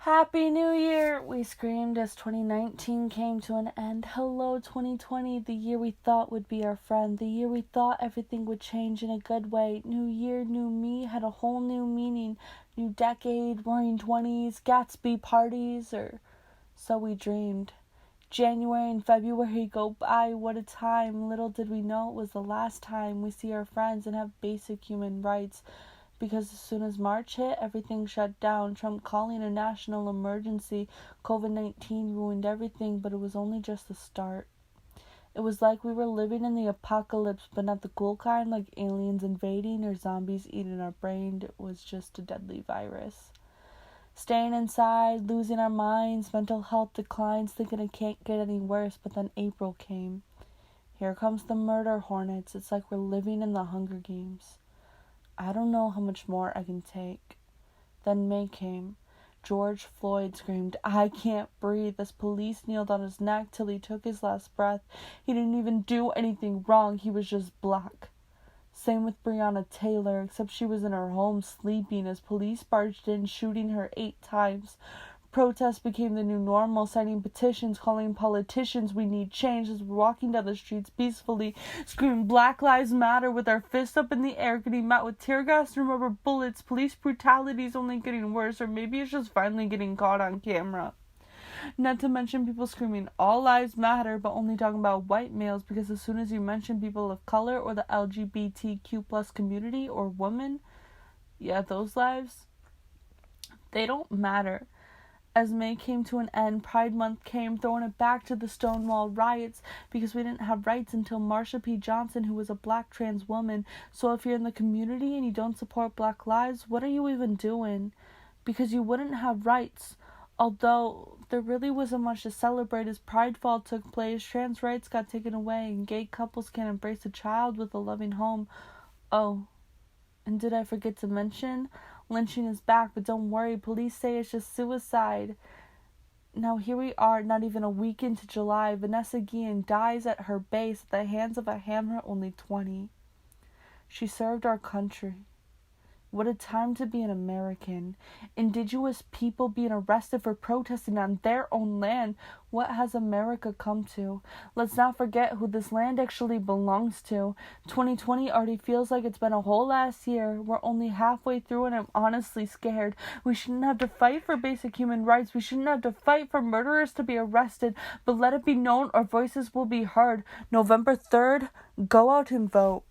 Happy New Year! We screamed as 2019 came to an end. Hello, 2020, the year we thought would be our friend. The year we thought everything would change in a good way. New year, new me had a whole new meaning. New decade, roaring 20s, Gatsby parties, or so we dreamed. January and February go by, what a time. Little did we know it was the last time we see our friends and have basic human rights. Because as soon as March hit, everything shut down. Trump calling a national emergency. COVID-19 ruined everything, but it was only just the start. It was like we were living in the apocalypse, but not the cool kind, like aliens invading or zombies eating our brain. It was just a deadly virus. Staying inside, losing our minds, mental health declines, thinking it can't get any worse, but then April came. Here comes the murder hornets. It's like we're living in the Hunger Games. I don't know how much more I can take. Then May came. George Floyd screamed, "I can't breathe," as police kneeled on his neck till he took his last breath. He didn't even do anything wrong, he was just black. Same with Breonna Taylor, except she was in her home sleeping as police barged in, shooting her 8 times. Protests became the new normal, signing petitions, calling politicians we need change as we're walking down the streets peacefully, screaming Black Lives Matter with our fists up in the air, getting met with tear gas and rubber bullets. Police brutality is only getting worse, or maybe it's just finally getting caught on camera. Not to mention people screaming all lives matter, but only talking about white males, because as soon as you mention people of color or the LGBTQ plus community or women, those lives, they don't matter. As May came to an end, Pride Month came, throwing it back to the Stonewall riots because we didn't have rights until Marsha P. Johnson, who was a black trans woman. So if you're in the community and you don't support Black lives, what are you even doing? Because you wouldn't have rights. Although there really wasn't much to celebrate as Pridefall took place, trans rights got taken away, and gay couples can't embrace a child with a loving home. Oh, and did I forget to mention? Lynching is back, but don't worry, police say it's just suicide. Now here we are, not even a week into July. Vanessa Guillen dies at her base at the hands of a hammer, only 20. She served our country. What a time to be an American. Indigenous people being arrested for protesting on their own land. What has America come to? Let's not forget who this land actually belongs to. 2020 already feels like it's been a whole last year. We're only halfway through and I'm honestly scared. We shouldn't have to fight for basic human rights. We shouldn't have to fight for murderers to be arrested. But let it be known our voices will be heard. November 3rd, go out and vote.